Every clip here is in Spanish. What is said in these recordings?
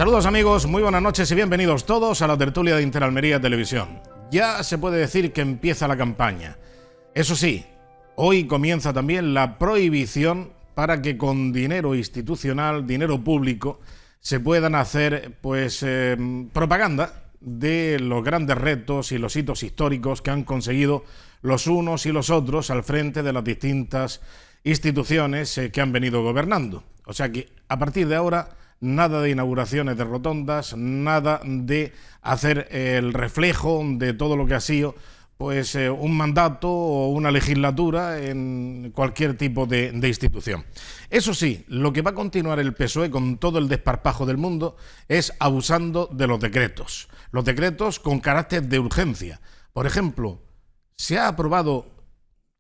Saludos amigos, muy buenas noches y bienvenidos todos a la tertulia de Interalmería Televisión. Ya se puede decir que empieza la campaña. Eso sí, hoy comienza también la prohibición para que con dinero institucional, dinero público, se puedan hacer propaganda de los grandes retos y los hitos históricos que han conseguido los unos y los otros al frente de las distintas instituciones que han venido gobernando. O sea que a partir de ahora nada de inauguraciones de rotondas, nada de hacer el reflejo de todo lo que ha sido un mandato o una legislatura en cualquier tipo de institución. Eso sí, lo que va a continuar el PSOE con todo el desparpajo del mundo es abusando de los decretos con carácter de urgencia. Por ejemplo, se ha aprobado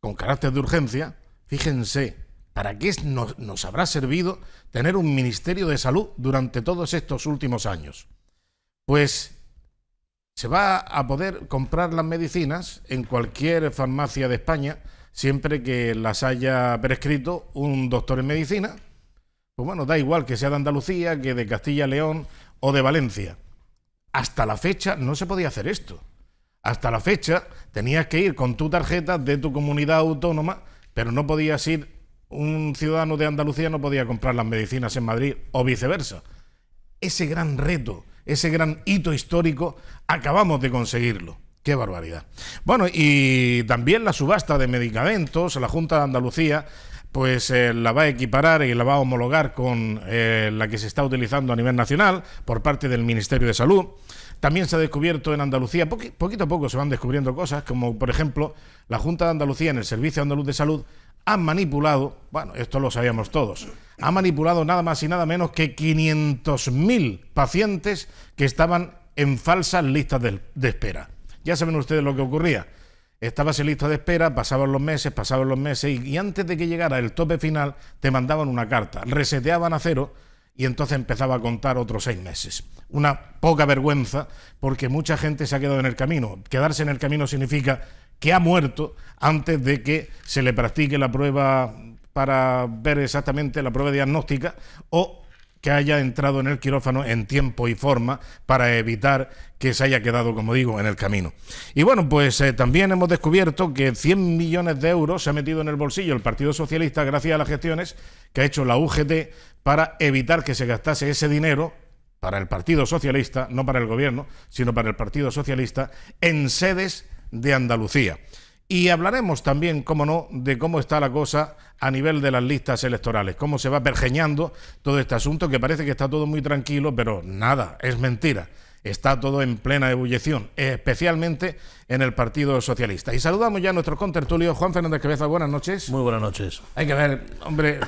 con carácter de urgencia, fíjense, ¿para qué nos habrá servido tener un Ministerio de Salud durante todos estos últimos años? Pues se va a poder comprar las medicinas en cualquier farmacia de España, siempre que las haya prescrito un doctor en medicina. Pues bueno, da igual que sea de Andalucía, que de Castilla y León o de Valencia. Hasta la fecha no se podía hacer esto. Hasta la fecha tenías que ir con tu tarjeta de tu comunidad autónoma, pero no podías ir, un ciudadano de Andalucía no podía comprar las medicinas en Madrid o viceversa. Ese gran reto, ese gran hito histórico, acabamos de conseguirlo. ¡Qué barbaridad! Bueno, y también la subasta de medicamentos, la Junta de Andalucía la va a equiparar y la va a homologar con la que se está utilizando a nivel nacional por parte del Ministerio de Salud. También se ha descubierto en Andalucía, poquito a poco se van descubriendo cosas, como por ejemplo la Junta de Andalucía en el Servicio Andaluz de Salud ha manipulado, bueno, esto lo sabíamos todos, ha manipulado nada más y nada menos que 500.000 pacientes que estaban en falsas listas de espera. Ya saben ustedes lo que ocurría. Estabas en lista de espera, pasaban los meses y antes de que llegara el tope final te mandaban una carta, reseteaban a cero y entonces empezaba a contar otros 6 meses. Una poca vergüenza porque mucha gente se ha quedado en el camino. Quedarse en el camino significa que ha muerto antes de que se le practique la prueba para ver exactamente la prueba diagnóstica o que haya entrado en el quirófano en tiempo y forma para evitar que se haya quedado, como digo, en el camino. Y bueno, también hemos descubierto que 100 millones de euros se ha metido en el bolsillo el Partido Socialista gracias a las gestiones que ha hecho la UGT para evitar que se gastase ese dinero para el Partido Socialista, no para el gobierno, sino para el Partido Socialista, en sedes de Andalucía. Y hablaremos también, cómo no, de cómo está la cosa a nivel de las listas electorales, cómo se va pergeñando todo este asunto, que parece que está todo muy tranquilo, pero nada, es mentira. Está todo en plena ebullición, especialmente en el Partido Socialista. Y saludamos ya a nuestros contertulios. Juan Fernández Cabeza, buenas noches. Muy buenas noches. Hay que ver, hombre,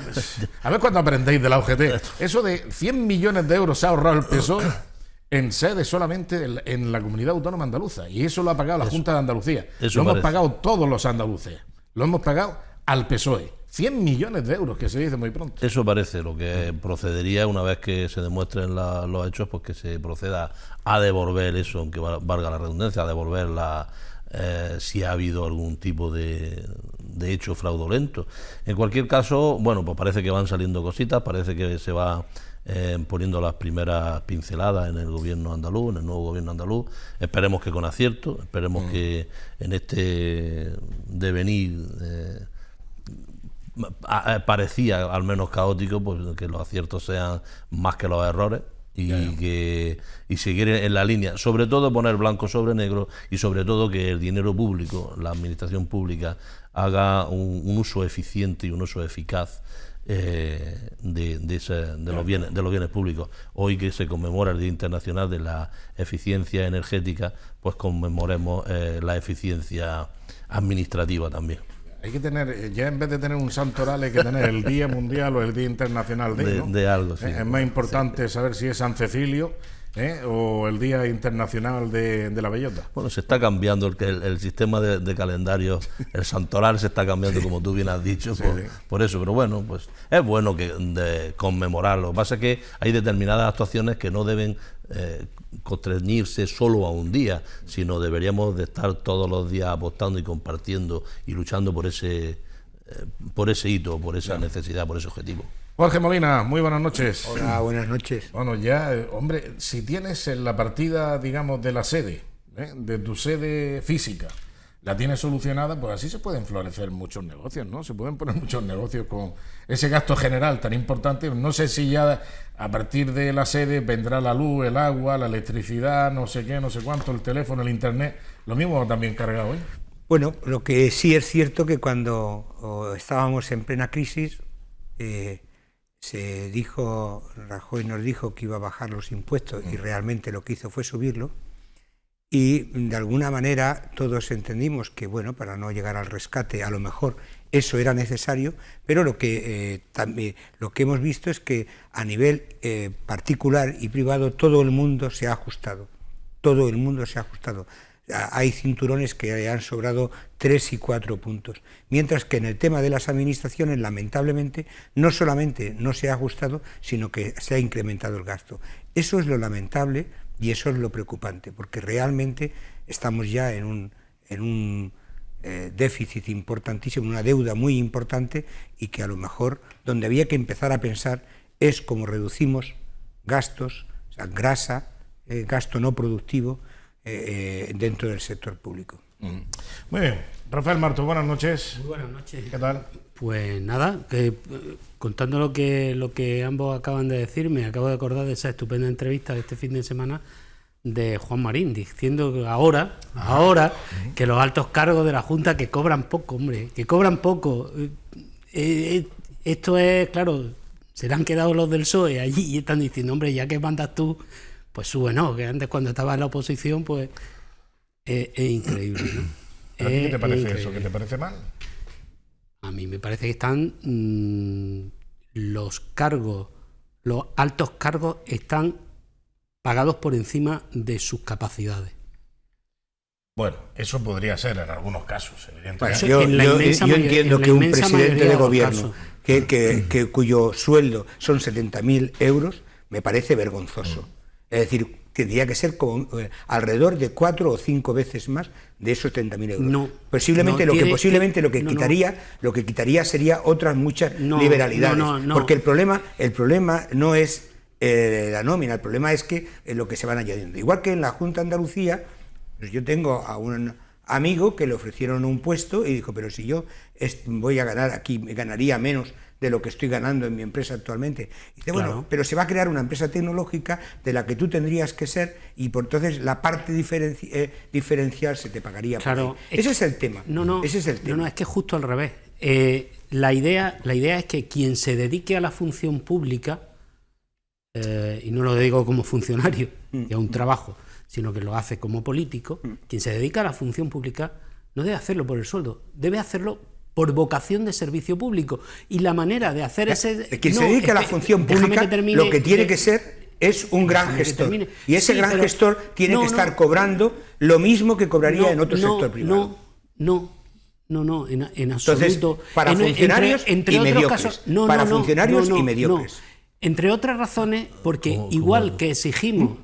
a ver cuándo aprendéis de la UGT. Eso de 100 millones de euros se ha ahorrado el PSOE en sede solamente en la comunidad autónoma andaluza. Y eso lo ha pagado la Junta de Andalucía. Lo hemos pagado todos los andaluces. Lo hemos pagado al PSOE. 100 millones de euros, que se dice muy pronto. Eso parece lo que procedería una vez que se demuestren los hechos, pues que se proceda a devolver eso, aunque valga la redundancia, a devolver si ha habido algún tipo de hecho fraudulento. En cualquier caso, bueno, pues parece que van saliendo cositas, parece que se va poniendo las primeras pinceladas en el gobierno andaluz, en el nuevo gobierno andaluz. Esperemos que con acierto, esperemos que en este devenir parecía al menos caótico, pues que los aciertos sean más que los errores y seguir en la línea, sobre todo poner blanco sobre negro y sobre todo que el dinero público, la administración pública haga un uso eficiente y un uso eficaz de los bienes públicos. Hoy que se conmemora el Día Internacional de la Eficiencia Energética, pues conmemoremos la eficiencia administrativa también. Hay que tener, ya en vez de tener un santoral, hay que tener el Día Mundial o el Día Internacional de algo, sí. Es más importante saber si es San Cecilio o el Día Internacional de la Bellota. Bueno, se está cambiando el sistema de calendario, el santoral se está cambiando, como tú bien has dicho, por eso, pero bueno, pues es bueno conmemorarlo. Lo que pasa es que hay determinadas actuaciones que no deben constreñirse solo a un día, sino deberíamos de estar todos los días apostando y compartiendo y luchando por ese por ese hito, por esa necesidad, por ese objetivo. Jorge Molina, muy buenas noches. Hola, buenas noches. Bueno, ya, hombre, si tienes en la partida, digamos, de la sede, de tu sede física, la tienes solucionada, pues así se pueden florecer muchos negocios, ¿no? Se pueden poner muchos negocios con ese gasto general tan importante. No sé si ya a partir de la sede vendrá la luz, el agua, la electricidad, no sé qué, no sé cuánto, el teléfono, el internet. Lo mismo también cargado hoy. Bueno, lo que sí es cierto que cuando estábamos en plena crisis, se dijo, Rajoy nos dijo que iba a bajar los impuestos y realmente lo que hizo fue subirlo. Y de alguna manera todos entendimos que, bueno, para no llegar al rescate, a lo mejor eso era necesario, pero lo que hemos visto es que a nivel particular y privado todo el mundo se ha ajustado. Todo el mundo se ha ajustado. Hay cinturones que han sobrado 3 y 4 puntos. Mientras que en el tema de las administraciones, lamentablemente, no solamente no se ha ajustado, sino que se ha incrementado el gasto. Eso es lo lamentable y eso es lo preocupante, porque realmente estamos ya en un déficit importantísimo, una deuda muy importante, y que a lo mejor donde había que empezar a pensar es cómo reducimos gastos, o sea, grasa, gasto no productivo, dentro del sector público. Muy bien. Rafael Marto, buenas noches. Muy buenas noches. ¿Qué tal? Pues nada, contando lo que ambos acaban de decir, me acabo de acordar de esa estupenda entrevista de este fin de semana de Juan Marín, diciendo que ahora que los altos cargos de la Junta que cobran poco, hombre, que cobran poco. Esto es, claro, se le han quedado los del PSOE allí y están diciendo, hombre, ya que mandas tú, pues sube, ¿no? Que antes cuando estaba en la oposición, pues es increíble, ¿no? ¿A ti qué te parece eso? ¿Qué te parece mal? A mí me parece que están los altos cargos están pagados por encima de sus capacidades. Bueno, eso podría ser en algunos casos, evidentemente. Bueno, yo entiendo que un presidente de gobierno cuyo sueldo son 70.000 euros me parece vergonzoso. Es decir, tendría que ser alrededor de 4 o 5 veces más de esos 70.000 euros. No, posiblemente lo que quitaría sería otras muchas liberalidades. Porque el problema no es la nómina, el problema es que lo que se van añadiendo. Igual que en la Junta de Andalucía, pues yo tengo a un amigo que le ofrecieron un puesto y dijo, pero si yo voy a ganar aquí, me ganaría menos de lo que estoy ganando en mi empresa actualmente. Y dice, claro. Bueno, pero se va a crear una empresa tecnológica de la que tú tendrías que ser y por entonces la parte diferencial se te pagaría. Claro, por ahí. Ese es el tema. Ese es el tema. No, es que es justo al revés. La idea es que quien se dedique a la función pública, y no lo digo como funcionario, que es un trabajo, sino que lo hace como político, quien se dedica a la función pública no debe hacerlo por el sueldo, debe hacerlo por vocación de servicio público. Y la manera de hacer quien se dedica a la función pública, lo que tiene que ser es un gran gestor. Y ese gran gestor tiene que estar cobrando lo mismo que cobraría en otro sector privado. No, en absoluto. Entonces, para funcionarios y mediocres. Para funcionarios y mediocres. Entre otras razones, porque igual que exigimos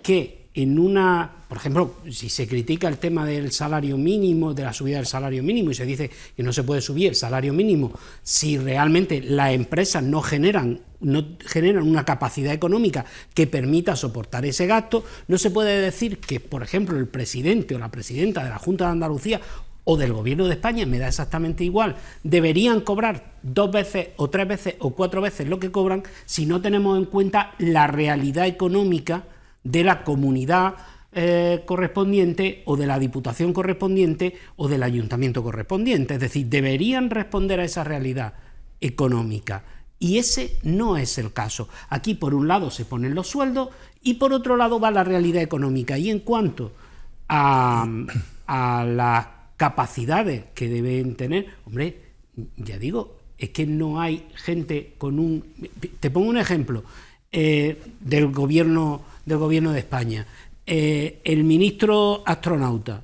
que en una, por ejemplo, si se critica el tema del salario mínimo, de la subida del salario mínimo, y se dice que no se puede subir el salario mínimo si realmente las empresas no generan una capacidad económica que permita soportar ese gasto, no se puede decir que, por ejemplo, el presidente o la presidenta de la Junta de Andalucía o del Gobierno de España, me da exactamente igual, deberían cobrar 2 veces o 3 veces o 4 veces lo que cobran si no tenemos en cuenta la realidad económica de la comunidad correspondiente o de la diputación correspondiente o del ayuntamiento correspondiente. Es decir, deberían responder a esa realidad económica y ese no es el caso. Aquí por un lado se ponen los sueldos y por otro lado va la realidad económica. Y en cuanto a las capacidades que deben tener, hombre, ya digo, es que no hay gente con un... Te pongo un ejemplo del gobierno de España. El ministro astronauta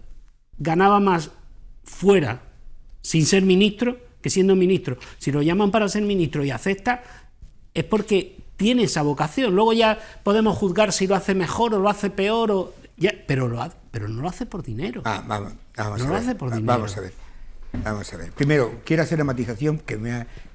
ganaba más fuera sin ser ministro que siendo ministro. Si lo llaman para ser ministro y acepta, es porque tiene esa vocación. Luego ya podemos juzgar si lo hace mejor o lo hace peor, pero no lo hace por dinero. Vamos a ver. Vamos a ver. Vamos a ver. Primero, quiero hacer una matización que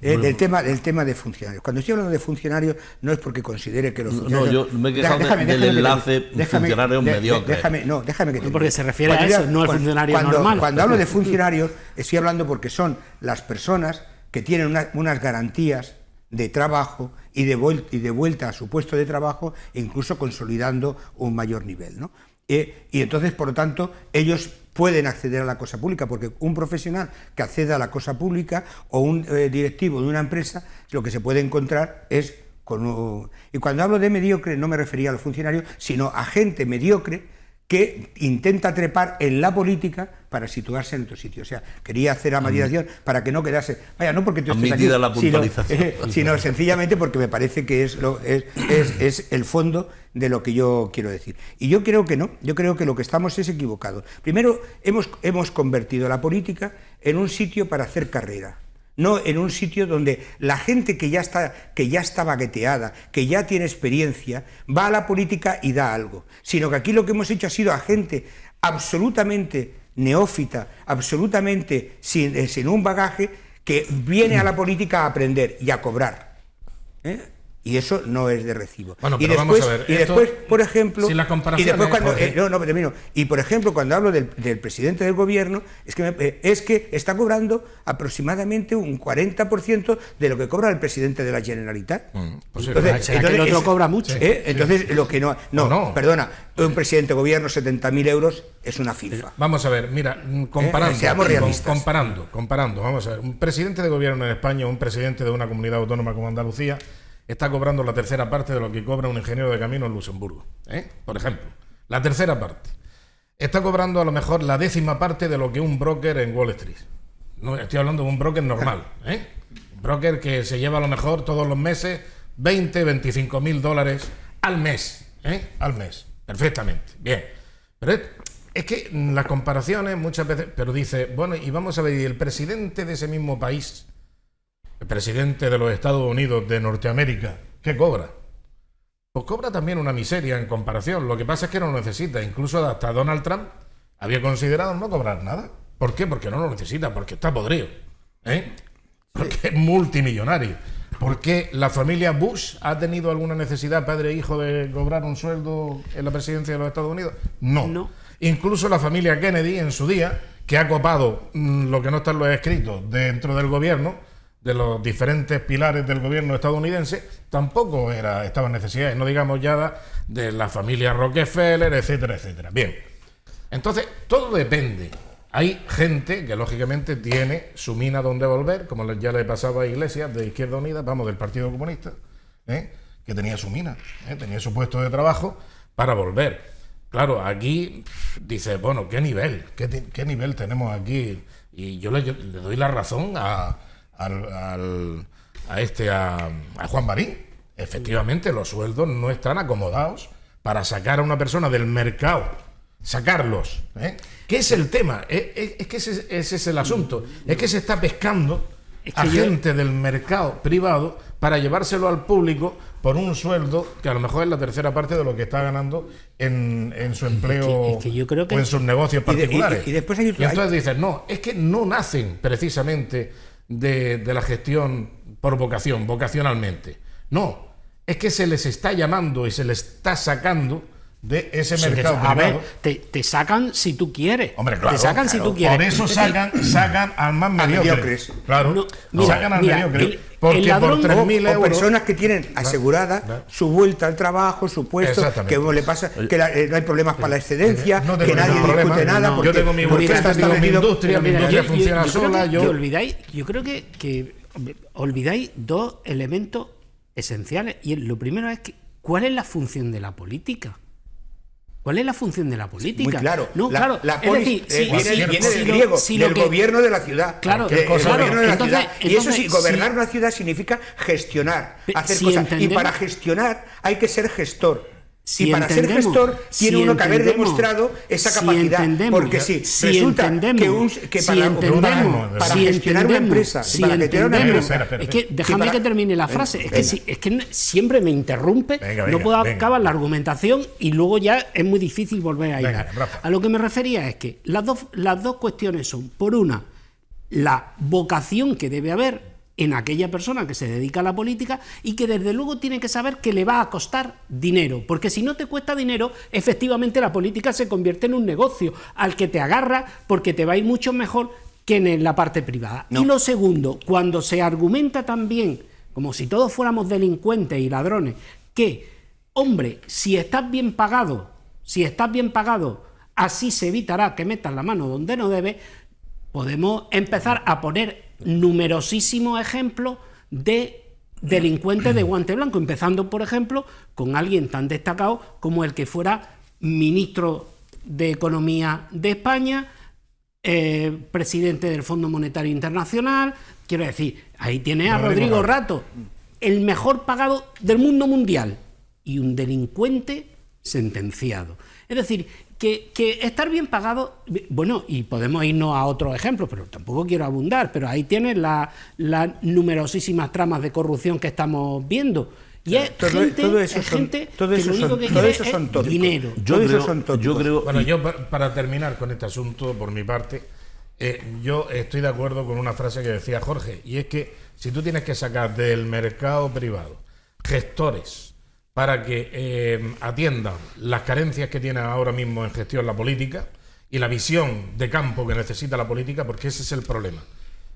del tema de funcionarios. Cuando estoy hablando de funcionarios, no es porque considere que los funcionarios... No, yo me he quejado del enlace funcionarios mediocres. Déjame que te porque se refiere a eso, no al funcionario normal. Cuando hablo de funcionarios, estoy hablando porque son las personas que tienen unas garantías de trabajo y de vuelta a su puesto de trabajo, incluso consolidando un mayor nivel, ¿no? Y entonces, por lo tanto, ellos pueden acceder a la cosa pública, porque un profesional que acceda a la cosa pública o un directivo de una empresa, lo que se puede encontrar es con... Y cuando hablo de mediocre no me refería a los funcionarios, sino a gente mediocre que intenta trepar en la política para situarse en otro sitio. O sea, quería hacer la matización para que no quedase... Vaya, no porque tú estés aquí, la puntualización. sino sencillamente porque me parece que es el fondo de lo que yo quiero decir. Y yo creo que no, yo creo que lo que estamos es equivocado. Primero, hemos convertido la política en un sitio para hacer carrera, no en un sitio donde la gente que ya está bagueteada, que ya tiene experiencia, va a la política y da algo, sino que aquí lo que hemos hecho ha sido a gente absolutamente neófita, absolutamente sin un bagaje, que viene a la política a aprender y a cobrar, ¿eh? Y eso no es de recibo. Bueno, pero vamos a ver. Y después, por ejemplo, si la comparación termino. Y por ejemplo, cuando hablo del presidente del gobierno, es que está cobrando aproximadamente un 40% de lo que cobra el presidente de la Generalitat. Pues entonces el otro cobra mucho. Entonces, lo que perdona, un presidente de gobierno 70.000 euros es una FIFA. Vamos a ver, mira, comparando, vamos a ver, un presidente de gobierno en España, un presidente de una comunidad autónoma como Andalucía, está cobrando la tercera parte de lo que cobra un ingeniero de camino en Luxemburgo, por ejemplo. La tercera parte. Está cobrando a lo mejor la 10ª parte de lo que un broker en Wall Street. No estoy hablando de un broker normal, Un broker que se lleva a lo mejor todos los meses 25.000 dólares al mes, al mes, perfectamente, bien. Pero es que las comparaciones muchas veces, pero dice, bueno, y vamos a ver, y el presidente de ese mismo país, el presidente de los Estados Unidos de Norteamérica, ¿qué cobra? Pues cobra también una miseria en comparación. Lo que pasa es que no lo necesita. Incluso hasta Donald Trump había considerado no cobrar nada. ¿Por qué? Porque no lo necesita, porque está podrido, porque es multimillonario. ¿Por qué la familia Bush ha tenido alguna necesidad, padre e hijo, de cobrar un sueldo en la presidencia de los Estados Unidos? No. Incluso la familia Kennedy en su día, que ha copado lo que no está en los escritos dentro del gobierno, de los diferentes pilares del gobierno estadounidense, tampoco estaban necesidades, no digamos ya de la familia Rockefeller, etcétera, etcétera. Bien, entonces todo depende. Hay gente que lógicamente tiene su mina donde volver, como ya le pasaba a Iglesias de Izquierda Unida, del Partido Comunista, que tenía su mina, tenía su puesto de trabajo para volver. Claro, aquí dice, bueno, ¿qué nivel tenemos aquí? Y yo le doy la razón a Juan Marín. Efectivamente, los sueldos no están acomodados para sacar a una persona del mercado, sacarlos. ¿Qué es el tema? Es que ese es el asunto. Es que se está pescando a gente del mercado privado para llevárselo al público por un sueldo que a lo mejor es la tercera parte de lo que está ganando en su empleo o en sus negocios particulares. Y entonces dices, no, es que no nacen precisamente de la gestión por vocacionalmente. No, es que se les está llamando y se les está sacando de ese mercado privado. A ver, te sacan si tú quieres. Hombre, claro, te sacan si tú quieres. Por eso sacan al más mediocres. Claro, sacan al mediocre. Porque ladrón, por 3.000 euros... O personas que tienen asegurada su vuelta al trabajo, su puesto, que le pasa, que no hay problemas para la excedencia, que nadie discute nada. Yo tengo mi industria, mi industria funciona sola. Yo creo que olvidáis dos elementos esenciales. Y lo primero es que, ¿cuál es la función de la política? ¿Cuál es la función de la política? Muy claro. No, claro. La polis, viene del griego, del gobierno de la ciudad. Claro, el gobierno de la ciudad. Y eso sí, gobernar una ciudad significa gestionar, hacer cosas. Y para gestionar hay que ser gestor. Y para ser gestor tiene uno que haber demostrado esa capacidad. Porque si resulta que para gestionar una empresa, es que déjame que termine la frase. Es que siempre me interrumpe, no puedo acabar la argumentación y luego ya es muy difícil volver a ir. A lo que me refería es que las dos cuestiones son, por una, la vocación que debe haber en aquella persona que se dedica a la política y que desde luego tiene que saber que le va a costar dinero, porque si no te cuesta dinero, efectivamente la política se convierte en un negocio al que te agarra porque te va a ir mucho mejor que en la parte privada. No. Y lo segundo, cuando se argumenta también, como si todos fuéramos delincuentes y ladrones, que, hombre, si estás bien pagado, así se evitará que metas la mano donde no debe, podemos empezar a poner numerosísimos ejemplos de delincuentes de guante blanco, empezando, por ejemplo, con alguien tan destacado como el que fuera ministro de Economía de España, presidente del Fondo Monetario Internacional. Quiero decir, ahí tiene a Rodrigo Rato, el mejor pagado del mundo mundial, y un delincuente sentenciado. Es decir, que estar bien pagado, bueno, y podemos irnos a otros ejemplos, pero tampoco quiero abundar, pero ahí tienes las numerosísimas tramas de corrupción que estamos viendo. Y es gente que lo único que quiere es dinero. Yo creo... Bueno, yo para terminar con este asunto, por mi parte, yo estoy de acuerdo con una frase que decía Jorge, y es que si tú tienes que sacar del mercado privado gestores para que atiendan las carencias que tiene ahora mismo en gestión la política y la visión de campo que necesita la política, porque ese es el problema.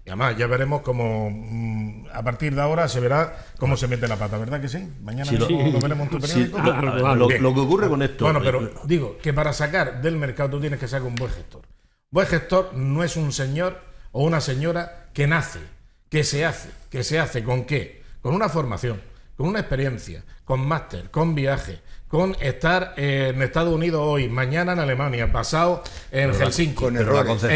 Y además ya veremos cómo a partir de ahora se verá cómo se mete la pata, ¿verdad que sí? Mañana lo veremos en tu periódico. Lo que ocurre con esto... Bueno, pero digo que para sacar del mercado tú tienes que sacar un buen gestor. Buen gestor no es un señor o una señora que nace, que se hace ¿con qué? Con una formación, con una experiencia, con máster, con viaje, con estar en Estados Unidos hoy, mañana en Alemania, pasado en Helsinki. Con errores.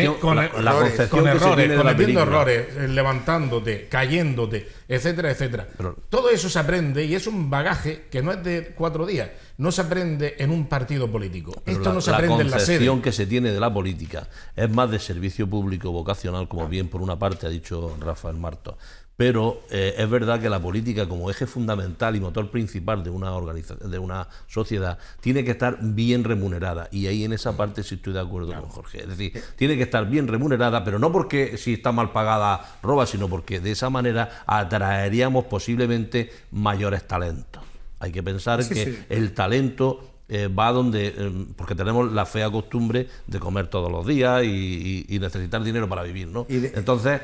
Cometiendo errores, levantándote, cayéndote, etcétera, etcétera. Todo eso se aprende y es un bagaje que no es de 4 días. No se aprende en un partido político. Esto no se aprende en la sede. La concepción que se tiene de la política es más de servicio público vocacional, como bien por una parte ha dicho Rafael Martos. Pero es verdad que la política, como eje fundamental y motor principal de una organización, de una sociedad, tiene que estar bien remunerada, y ahí en esa parte sí estoy de acuerdo con Jorge. Es decir, tiene que estar bien remunerada, pero no porque si está mal pagada roba, sino porque de esa manera atraeríamos posiblemente mayores talentos. Hay que pensar el talento va donde, porque tenemos la fea costumbre de comer todos los días y necesitar dinero para vivir, ¿no? Entonces,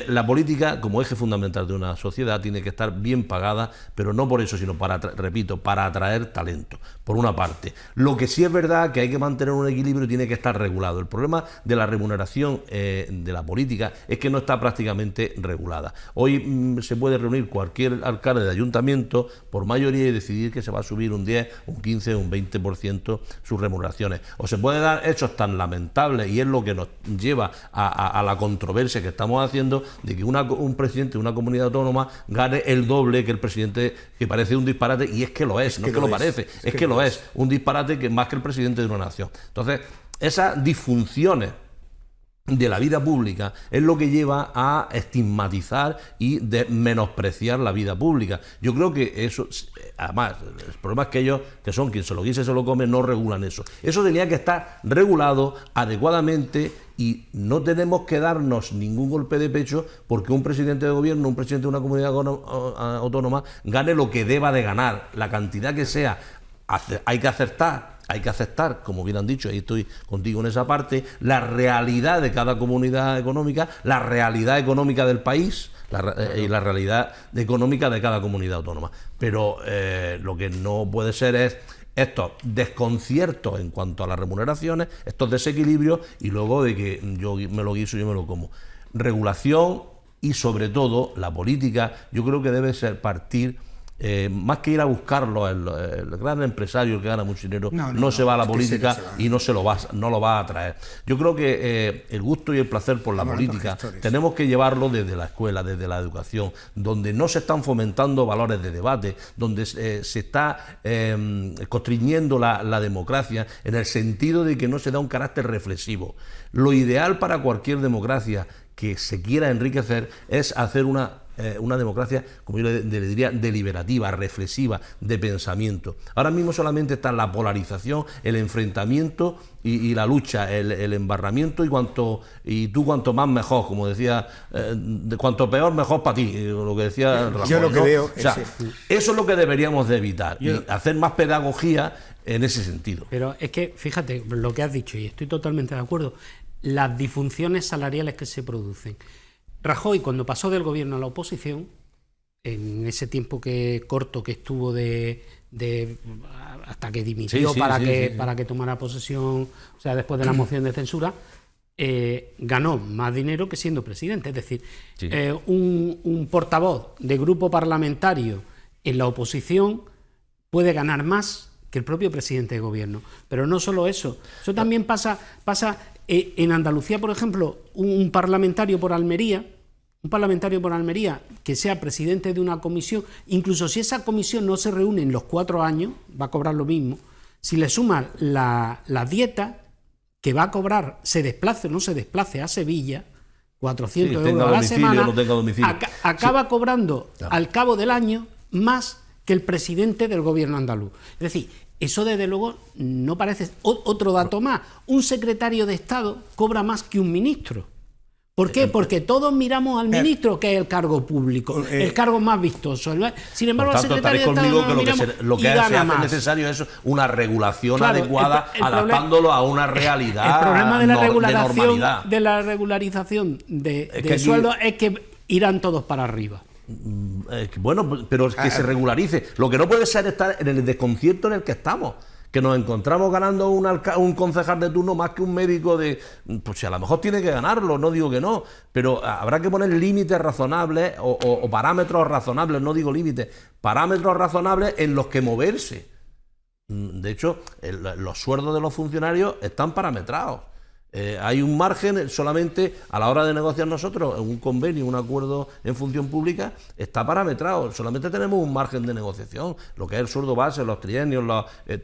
la política, como eje fundamental de una sociedad, tiene que estar bien pagada, pero no por eso, sino para atraer talento, por una parte. Lo que sí es verdad que hay que mantener un equilibrio y tiene que estar regulado. El problema de la remuneración de la política es que no está prácticamente regulada. Hoy se puede reunir cualquier alcalde de ayuntamiento por mayoría y decidir que se va a subir un 10, un 15, un 20% sus remuneraciones. O se pueden dar hechos tan lamentables, y es lo que nos lleva a la controversia que estamos haciendo, de que un presidente de una comunidad autónoma gane el doble que el presidente, que parece un disparate, y es que lo es, no es que lo parece, es que lo es, un disparate que más que el presidente de una nación. Entonces, esas disfunciones de la vida pública es lo que lleva a estigmatizar y menospreciar la vida pública. Yo creo que eso, además, el problema es que ellos, que son quien se lo guise, se lo come, no regulan eso. Eso tenía que estar regulado adecuadamente, y no tenemos que darnos ningún golpe de pecho porque un presidente de gobierno, un presidente de una comunidad autónoma gane lo que deba de ganar, la cantidad que sea. Hay que aceptar, como bien han dicho, ahí estoy contigo en esa parte, la realidad de cada comunidad económica, la realidad económica del país y la realidad económica de cada comunidad autónoma. Pero lo que no puede ser es estos desconciertos en cuanto a las remuneraciones, estos desequilibrios, y luego de que yo me lo guiso, yo me lo como. Regulación, y sobre todo la política, yo creo que debe ser partir... más que ir a buscarlo, el gran empresario que gana mucho dinero no se va a la política y no lo va a traer. Yo creo que el gusto y el placer por la política tenemos que llevarlo desde la escuela, desde la educación, donde no se están fomentando valores de debate, donde se está constriñendo la democracia, en el sentido de que no se da un carácter reflexivo. Lo ideal para cualquier democracia que se quiera enriquecer es hacer una una democracia, como yo le diría, deliberativa, reflexiva, de pensamiento. Ahora mismo solamente está la polarización, el enfrentamiento y la lucha, el embarramiento y tú cuanto más mejor, como decía, cuanto peor mejor para ti, lo que decía Rajoy, yo lo que ¿no? veo, o sea, eso es lo que deberíamos de evitar, y hacer más pedagogía en ese sentido. Pero es que, fíjate, lo que has dicho, y estoy totalmente de acuerdo, las disfunciones salariales que se producen. Rajoy, cuando pasó del gobierno a la oposición, en ese tiempo corto que estuvo hasta que dimitió para que tomara posesión, o sea, después de la moción de censura, ganó más dinero que siendo presidente. Es decir, un portavoz de grupo parlamentario en la oposición puede ganar más que el propio presidente de gobierno. Pero no solo eso, eso también pasa en Andalucía, por ejemplo, un parlamentario por Almería que sea presidente de una comisión, incluso si esa comisión no se reúne en los 4 años, va a cobrar lo mismo. Si le suman la dieta que va a cobrar, se desplace o no se desplace a Sevilla, 400 euros a la semana, acaba cobrando al cabo del año más que el presidente del gobierno andaluz. Es decir, eso desde luego no parece... Otro dato más, un secretario de Estado cobra más que un ministro. ¿Por qué? Porque todos miramos al ministro, que es el cargo público, el cargo más vistoso. Sin embargo, por tanto, el secretario de Estado lo que se hace necesario es una regulación adecuada, adaptándolo a una realidad. El problema de la regularización de sueldos es que irán todos para arriba. Bueno, pero es que se regularice. Lo que no puede ser estar en el desconcierto en el que estamos, que nos encontramos ganando un concejal de turno más que un médico pues si a lo mejor tiene que ganarlo, no digo que no, pero habrá que poner límites razonables o parámetros razonables, no digo límites, parámetros razonables en los que moverse. De hecho, los sueldos de los funcionarios están parametrados. Hay un margen solamente a la hora de negociar nosotros un convenio, un acuerdo en función pública, está parametrado. Solamente tenemos un margen de negociación, lo que es el sueldo base, los trienios,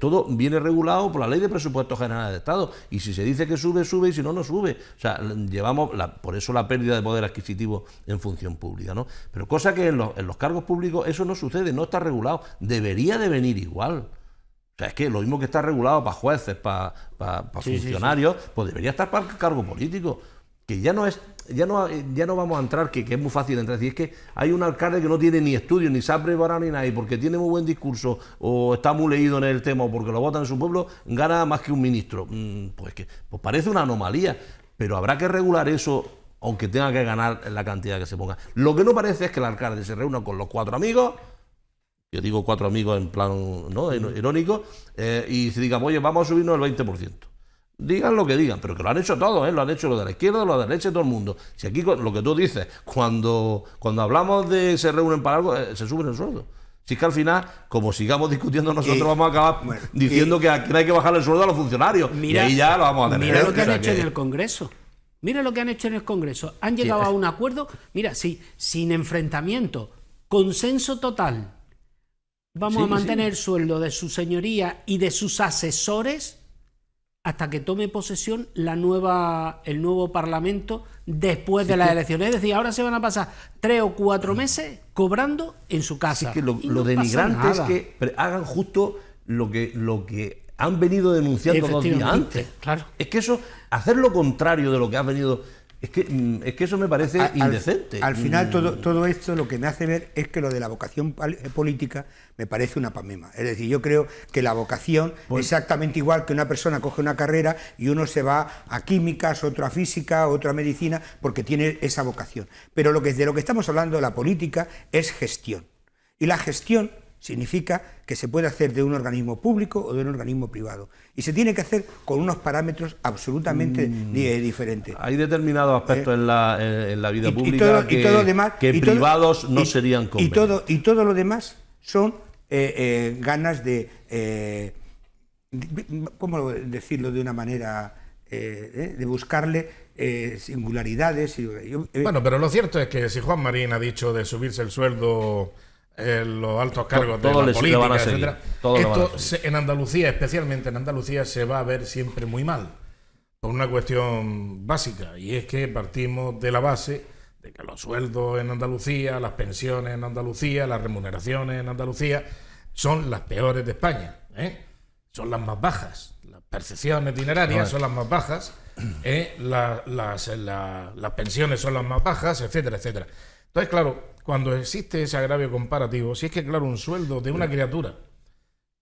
todo viene regulado por la Ley de Presupuestos Generales de Estado. Y si se dice que sube, sube, y si no, no sube. O sea, llevamos por eso la pérdida de poder adquisitivo en función pública, ¿no? Pero cosa que en los cargos públicos eso no sucede, no está regulado. Debería de venir igual. O sea, es que lo mismo que está regulado para jueces, para funcionarios, pues debería estar para el cargo político. Que ya no vamos a entrar, que es muy fácil entrar. Es que hay un alcalde que no tiene ni estudios, ni se ha preparado ni nada, y porque tiene muy buen discurso, o está muy leído en el tema, o porque lo votan en su pueblo, gana más que un ministro. Pues parece una anomalía, pero habrá que regular eso, aunque tenga que ganar la cantidad que se ponga. Lo que no parece es que el alcalde se reúna con los 4 amigos. Yo digo 4 amigos en plan, ¿no?, irónico, y se digan, oye, vamos a subirnos el 20%. Digan lo que digan, pero que lo han hecho todos, lo han hecho los de la izquierda, los de la derecha, todo el mundo. Si aquí lo que tú dices, cuando hablamos de se reúnen para algo, se suben el sueldo. Si es que al final, como sigamos discutiendo nosotros, vamos a acabar diciendo que aquí no hay que bajar el sueldo a los funcionarios. Y ahí ya lo vamos a tener. Mira lo que han hecho en el Congreso. Mira lo que han hecho en el Congreso. Han llegado a un acuerdo, mira, sin enfrentamiento, consenso total. Vamos a mantener el sueldo de su señoría y de sus asesores hasta que tome posesión el nuevo Parlamento después de las elecciones. Es decir, ahora se van a pasar 3 o 4 meses cobrando en su casa. Es que lo denigrante es que hagan justo lo que han venido denunciando 2 días antes. Claro. Es que eso, hacer lo contrario de lo que ha venido... Es que eso me parece indecente. Al final todo esto lo que me hace ver es que lo de la vocación política me parece una pantomima. Es decir, yo creo que la vocación, exactamente igual que una persona coge una carrera y uno se va a químicas, otro a física, otro a medicina, porque tiene esa vocación. Pero de lo que estamos hablando, la política, es gestión. Y la gestión significa que se puede hacer de un organismo público o de un organismo privado. Y se tiene que hacer con unos parámetros absolutamente diferentes. Hay determinados aspectos en la vida pública que privados no serían convenientes. Y todo lo demás son ganas de ¿cómo decirlo de una manera? De buscarle singularidades. Bueno, pero lo cierto es que si Juan Marín ha dicho de subirse el sueldo... los altos cargos de la política, etcétera. Esto en Andalucía, especialmente en Andalucía, se va a ver siempre muy mal por una cuestión básica, y es que partimos de la base de que los sueldos en Andalucía, las pensiones en Andalucía, las remuneraciones en Andalucía son las peores de España, ¿eh? Son las más bajas, las percepciones dinerarias son las más bajas, las pensiones son las más bajas, etcétera, etcétera. Entonces, claro, cuando existe ese agravio comparativo, si es que, claro, un sueldo de una criatura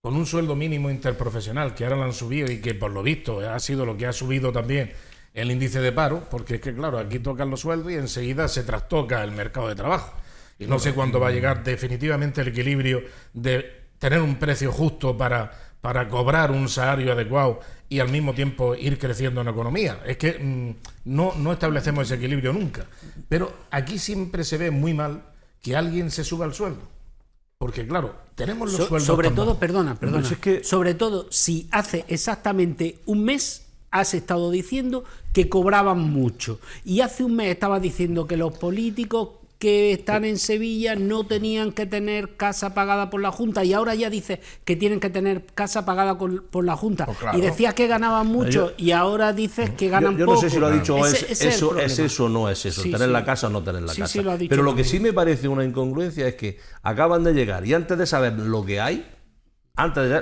con un sueldo mínimo interprofesional, que ahora lo han subido y que por lo visto ha sido lo que ha subido también el índice de paro, porque es que, claro, aquí tocan los sueldos y enseguida se trastoca el mercado de trabajo. Y no sé cuándo va a llegar definitivamente el equilibrio de tener un precio justo para cobrar un salario adecuado y al mismo tiempo ir creciendo en la economía. Es que no establecemos ese equilibrio nunca. Pero aquí siempre se ve muy mal que alguien se suba al sueldo. Porque, claro, tenemos los sueldos... Sobre todo, bajos. perdona, es que... sobre todo si hace exactamente un mes has estado diciendo que cobraban mucho. Y hace un mes estabas diciendo que los políticos que están en Sevilla no tenían que tener casa pagada por la Junta, y ahora ya dices que tienen que tener casa pagada por la Junta. Pues claro. Y decías que ganaban mucho y ahora dices que ganan poco. Yo no sé si lo ha dicho Ese es eso o no es eso, Sí, tener sí. la casa o no tener la casa. Sí, lo ha dicho Pero lo que también. sí me parece una incongruencia es que acaban de llegar y antes de saber lo que hay,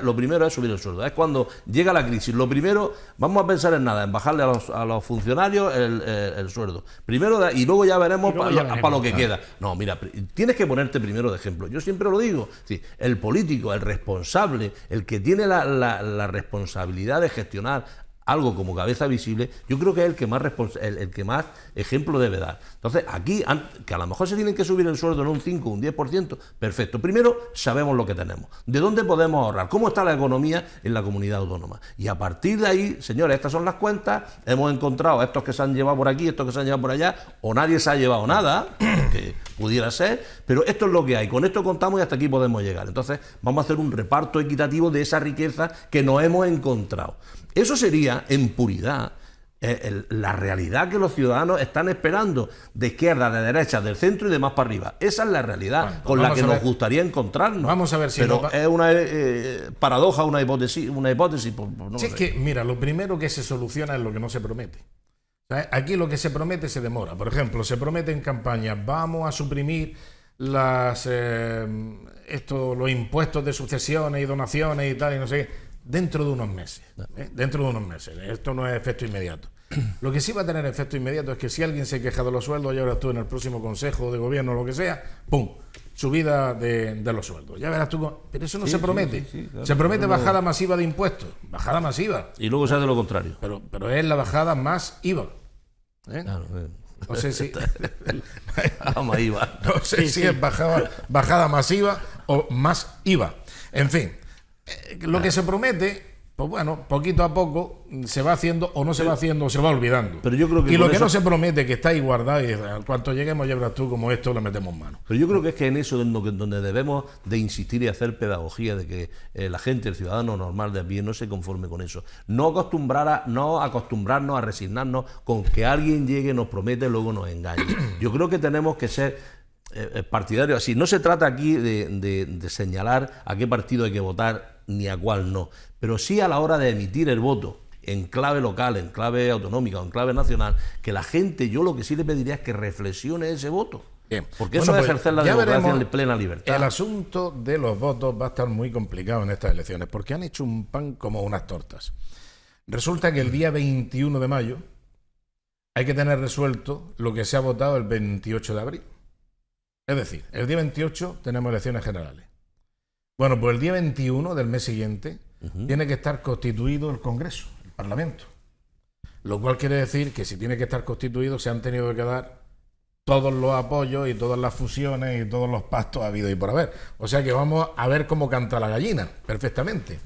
lo primero es subir el sueldo. Es cuando llega la crisis. Lo primero, vamos a pensar en nada, en bajarle a los funcionarios el sueldo. Primero, y luego ya veremos para lo que queda. No, mira, tienes que ponerte primero de ejemplo. Yo siempre lo digo. Sí, el político, el responsable, el que tiene la responsabilidad de gestionar algo como cabeza visible, yo creo que es el que más ejemplo debe dar. Entonces, aquí, que a lo mejor se tienen que subir el sueldo en un 5, un 10%, perfecto. Primero, sabemos lo que tenemos, de dónde podemos ahorrar, cómo está la economía en la comunidad autónoma. Y a partir de ahí, señores, estas son las cuentas, hemos encontrado estos que se han llevado por aquí, estos que se han llevado por allá, o nadie se ha llevado nada, que pudiera ser, pero esto es lo que hay, con esto contamos y hasta aquí podemos llegar. Entonces, vamos a hacer un reparto equitativo de esa riqueza que nos hemos encontrado. Eso sería, en puridad, la realidad que los ciudadanos están esperando, de izquierda, de derecha, del centro y de más para arriba. Esa es la realidad, bueno, con la que nos gustaría encontrarnos. Vamos a ver si... Pero es una paradoja, una hipótesis. Pues no sí, es que, mira, lo primero que se soluciona es lo que no se promete. Aquí lo que se promete se demora. Por ejemplo, se promete en campaña, vamos a suprimir los impuestos de sucesiones y donaciones y tal, y no sé qué. Dentro de unos meses. Dentro de unos meses. Esto no es efecto inmediato. Lo que sí va a tener efecto inmediato es que si alguien se queja de los sueldos, ya verás tú en el próximo consejo de gobierno o lo que sea, ¡pum! Subida de los sueldos. Ya verás tú. Pero eso no se promete. Claro, se promete bajada masiva de impuestos. Bajada masiva. Y luego se hace lo contrario. Pero es la bajada más IVA. Claro, no sé si... Más IVA. No sé si es bajada masiva o más IVA. En fin. Lo que se promete, pues bueno, poquito a poco se va haciendo o no se va haciendo o se va olvidando. Pero yo creo que y lo que no se promete, que está ahí guardado, y en cuanto lleguemos ya verás tú como esto le metemos mano. Pero yo creo que es que en eso donde debemos de insistir y hacer pedagogía de que la gente, el ciudadano normal de a pie, no se conforme con eso. No acostumbrarnos a resignarnos con que alguien llegue, nos promete y luego nos engañe. Yo creo que tenemos que ser partidario así. No se trata aquí de señalar a qué partido hay que votar ni a cuál no, pero sí a la hora de emitir el voto en clave local, en clave autonómica o en clave nacional, que la gente, yo lo que sí le pediría es que reflexione ese voto. Bien. Porque eso es ejercer la democracia en plena libertad. El asunto de los votos va a estar muy complicado en estas elecciones, porque han hecho un pan como unas tortas. Resulta que el día 21 de mayo hay que tener resuelto lo que se ha votado el 28 de abril. Es decir, el día 28 tenemos elecciones generales. Bueno, pues el día 21 del mes siguiente tiene que estar constituido el Congreso, el Parlamento. Lo cual quiere decir que si tiene que estar constituido se han tenido que dar todos los apoyos y todas las fusiones y todos los pactos habidos y por haber. O sea que vamos a ver cómo canta la gallina, perfectamente.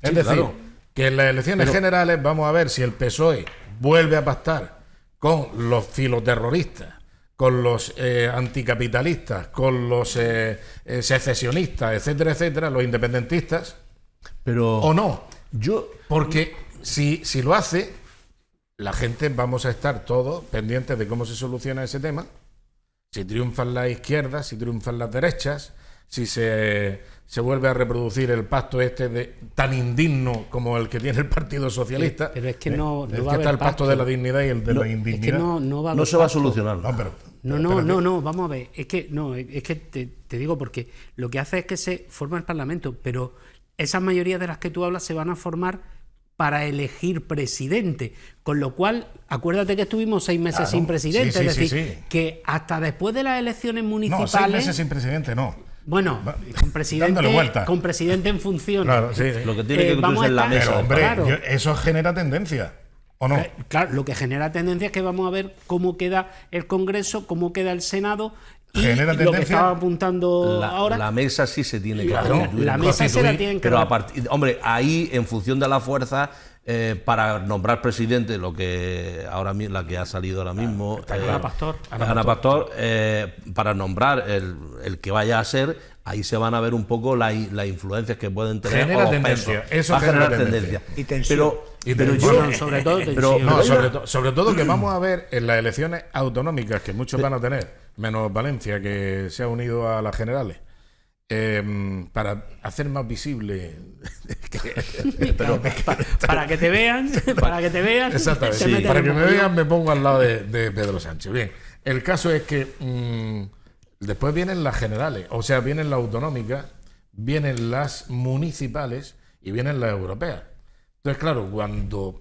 Es decir, claro, que en las elecciones generales vamos a ver si el PSOE vuelve a pactar con los filoterroristas, con los anticapitalistas, con los secesionistas, etcétera, etcétera, los independentistas, pero o no. Porque si lo hace, la gente vamos a estar todos pendientes de cómo se soluciona ese tema, si triunfan las izquierdas, si triunfan las derechas, si se vuelve a reproducir el pacto tan indigno como el que tiene el Partido Socialista. Pero es que no es va que a está haber el pacto de la dignidad y el de la indignidad. Es que no va a no se va a pacto. solucionar. No, pero No, vamos a ver, es que te digo porque lo que hace es que se forma el Parlamento, pero esas mayorías de las que tú hablas se van a formar para elegir presidente, con lo cual, acuérdate que estuvimos 6 meses sin presidente, sí, es decir, sí. que hasta después de las elecciones No, municipales... 6 meses sin presidente, no. Bueno, Dándole vuelta. con presidente en funciones. Claro, sí. Lo que tiene que vamos incluirse en la a estar- mesa. Pero, hombre, Claro. eso genera tendencia, ¿o no? Claro, lo que genera tendencia es que vamos a ver cómo queda el Congreso, cómo queda el Senado y Genera lo que tendencia. estaba apuntando ahora. La mesa sí se tiene que Claro, constituir. La mesa se la tienen que Pero dar. hombre, ahí en función de la fuerza, para nombrar presidente, lo que ahora la que ha salido ahora mismo, Ana Pastor. Ana Pastor, para nombrar el que vaya a ser, ahí se van a ver un poco las influencias que pueden tener. Genera o los tendencia, pesos. eso va a genera generar tendencia. tendencia. Y tensión. Pero yo, Bueno, sobre todo tensión. No, pero sobre todo que vamos a ver en las elecciones autonómicas que muchos van a tener, menos Valencia, que se ha unido a las generales, para hacer más visible. Para que te vean, Exactamente. te meten Para el que me mogollón. vean, me pongo al lado de Pedro Sánchez. Bien, el caso es que después vienen las generales, o sea, vienen las autonómicas, vienen las municipales y vienen las europeas. Entonces, claro, cuando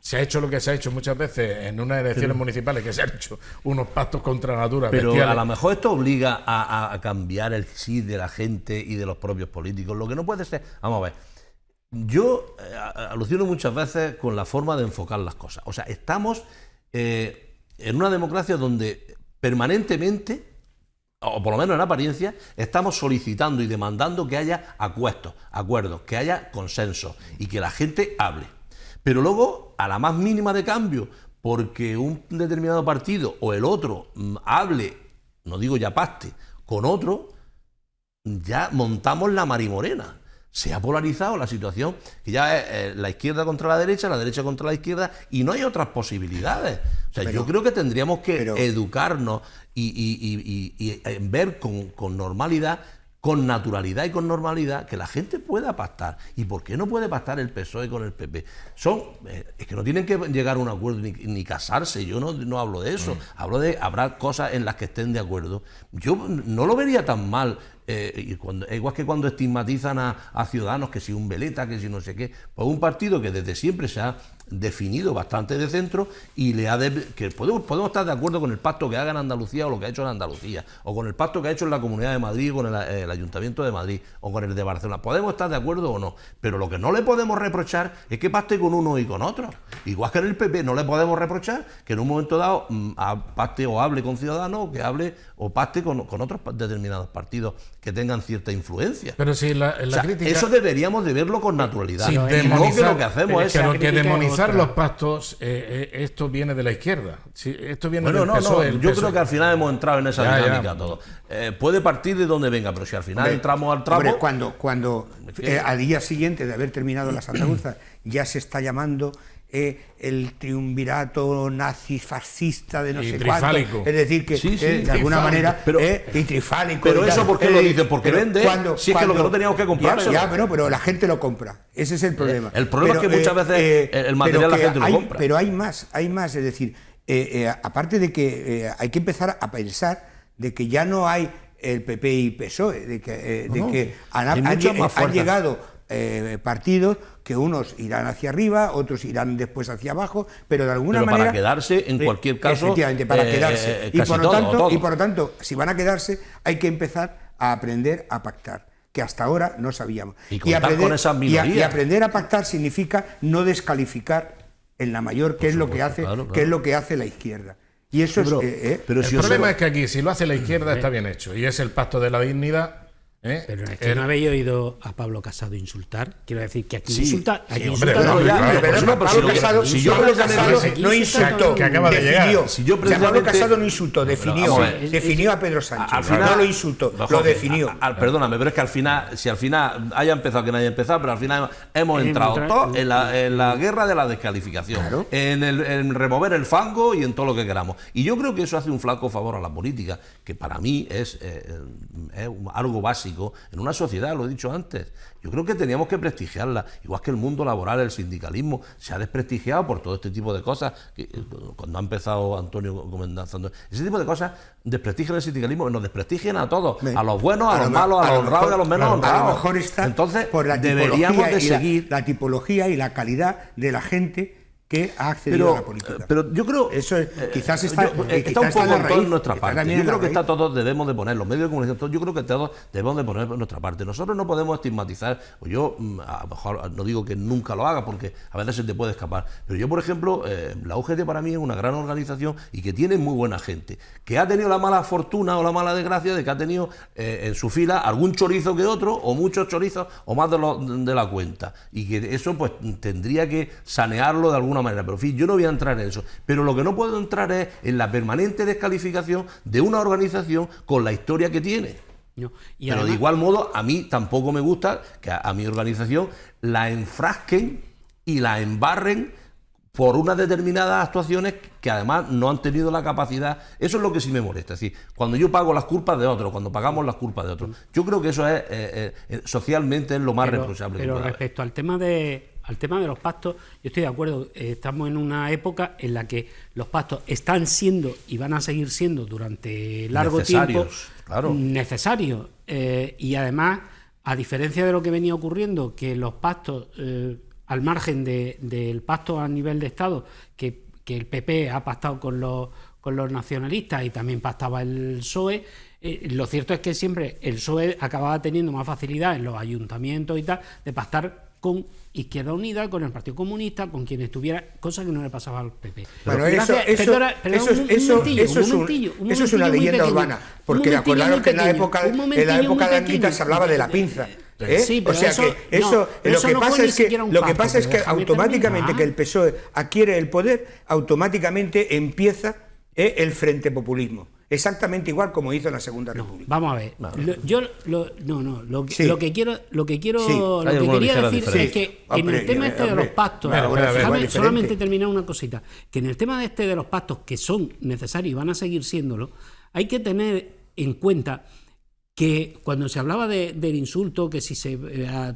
se ha hecho lo que se ha hecho muchas veces en unas elecciones municipales, que se han hecho unos pactos contra la natura Pero bestiales. a lo mejor esto obliga a cambiar el sí de la gente y de los propios políticos. Lo que no puede ser... Vamos a ver. Yo alucino muchas veces con la forma de enfocar las cosas. O sea, estamos en una democracia donde permanentemente, o por lo menos en apariencia, estamos solicitando y demandando que haya acuerdos, que haya consenso y que la gente hable. Pero luego, a la más mínima de cambio, porque un determinado partido o el otro hable, no digo ya pacte, con otro, ya montamos la marimorena. Se ha polarizado la situación, que ya es la izquierda contra la derecha contra la izquierda, y no hay otras posibilidades. O sea, yo creo que tendríamos que educarnos y ver con normalidad, con naturalidad y con normalidad, que la gente pueda pactar. ¿Y por qué no puede pactar el PSOE con el PP? Es que no tienen que llegar a un acuerdo ni casarse. Yo no hablo de eso. Hablo de habrá cosas en las que estén de acuerdo. Yo no lo vería tan mal. Igual que cuando estigmatizan a Ciudadanos, que si un veleta, que si no sé qué, pues un partido que desde siempre se ha definido bastante de centro y que podemos estar de acuerdo con el pacto que haga en Andalucía o lo que ha hecho en Andalucía, o con el pacto que ha hecho en la Comunidad de Madrid, con el Ayuntamiento de Madrid, o con el de Barcelona. Podemos estar de acuerdo o no, pero lo que no le podemos reprochar es que pacte con uno y con otro. Igual que en el PP no le podemos reprochar que en un momento dado pacte o hable con Ciudadanos, o que hable o pacte con otros determinados partidos que tengan cierta influencia. Pero si la O sea, crítica... eso deberíamos de verlo con naturalidad. Sin Y no que demonizar, lo que hacemos es... pero que crítica es demonizar otra. los pactos, esto viene de la izquierda. Esto viene Bueno, del no, PSOE. el yo PSOE. creo que al final hemos entrado en esa Ya, dinámica ya. todo. Puede partir de donde venga, pero si al final entramos al tramo... Hombre, cuando al día siguiente de haber terminado las andaluzas ya se está llamando el triunvirato nazi-fascista de no Y sé trifálico. cuánto. Es decir, que Sí, sí, de alguna trifálico. manera... Pero- y trifálico. pero y eso tal. ¿por qué lo dicen? Porque pero vende. Si es que lo que no teníamos que comprárselo. Ya, pero la gente lo compra. Ese es el problema. El problema es que muchas veces el material pero la gente lo hay- compra. Pero hay más. Es decir, aparte de que hay que empezar a pensar de que ya no hay el PP y PSOE, de que hay muchas más han fuerzas. llegado partidos que unos irán hacia arriba, otros irán después hacia abajo, pero de alguna Pero manera... para quedarse, en cualquier caso... Efectivamente, para quedarse. casi todo. Y por lo tanto, si van a quedarse, hay que empezar a aprender a pactar, que hasta ahora no sabíamos. Y contar con esas minorías. y aprender a pactar significa no descalificar en la mayor, que es lo que hace, claro. que es lo que hace la izquierda. Y eso Pero- es... pero El si problema es que aquí, si lo hace la izquierda, está bien hecho. Y es el pacto de la dignidad. Pero es que no habéis oído a Pablo Casado insultar. Quiero decir que aquí Sí, insulta. sí, Aquí hombre, insulta pero todo. ya, Pero por eso, Pablo pero si lo que- Casado, si yo Pablo precisamente- Casado aquí no insulta insultó, que acaba de definió. llegar. Si yo O sea, Pablo precisamente- Casado no insultó, definió. vamos a ver. Definió a Pedro Sánchez. Al final, no lo insultó, Jorge, lo definió. Perdóname, pero es que al final, si al final haya empezado que no haya empezado, pero al final hemos entrado todos en la guerra de la descalificación, Claro. en remover el fango y en todo lo que queramos. Y yo creo que eso hace un flaco favor a la política, que para mí es algo básico. básico en una sociedad, lo he dicho antes. Yo creo que teníamos que prestigiarla, igual que el mundo laboral, el sindicalismo, se ha desprestigiado por todo este tipo de cosas. Cuando ha empezado Antonio comentando, ese tipo de cosas desprestigian el sindicalismo, nos desprestigian a todos, a los buenos, a los malos, a los honrados y a los menos honrados. A lo mejor está entonces por la deberíamos de seguir la tipología y la calidad de la gente que ha accedido a la política. Pero yo creo eso quizás está un poco en toda nuestra parte. Yo creo que todos debemos de poner, los medios de comunicación, yo creo que todos debemos de poner nuestra parte. Nosotros no podemos estigmatizar, o yo a lo mejor no digo que nunca lo haga porque a veces se te puede escapar, pero yo, por ejemplo, la UGT para mí es una gran organización y que tiene muy buena gente, que ha tenido la mala fortuna o la mala desgracia de que ha tenido en su fila algún chorizo que otro, o muchos chorizos, o más de la cuenta, y que eso pues tendría que sanearlo de alguna manera, pero en fin, yo no voy a entrar en eso. Pero lo que no puedo entrar es en la permanente descalificación de una organización con la historia que tiene. No. Y pero además, de igual modo, a mí tampoco me gusta que a mi organización la enfrasquen y la embarren por unas determinadas actuaciones que además no han tenido la capacidad. Eso es lo que sí me molesta. Es decir, cuando yo pago las culpas de otros, cuando pagamos las culpas de otros, yo creo que eso es socialmente es lo más reprochable. Pero respecto al tema de los pactos, yo estoy de acuerdo. Estamos en una época en la que los pactos están siendo y van a seguir siendo durante largo tiempo necesarios. Y además, a diferencia de lo que venía ocurriendo, que los pactos, al margen del pacto a nivel de Estado, que el PP ha pactado con los nacionalistas y también pactaba el PSOE, lo cierto es que siempre el PSOE acababa teniendo más facilidad en los ayuntamientos y tal de pactar con Izquierda Unida, con el Partido Comunista, con quien estuviera, cosa que no le pasaba al PP. Bueno, eso es una leyenda urbana, porque acordaros que en la época de Anguita se hablaba de la pinza. Sí, pero o sea lo que pasa es que automáticamente que el PSOE adquiere el poder, automáticamente empieza el frente populismo. Exactamente igual como hizo en la Segunda República. Vamos a ver. Lo que quería decir es que en el tema este de los pactos, solamente terminar una cosita, que en el tema este de los pactos que son necesarios y van a seguir siéndolo, hay que tener en cuenta que cuando se hablaba del insulto, que si se,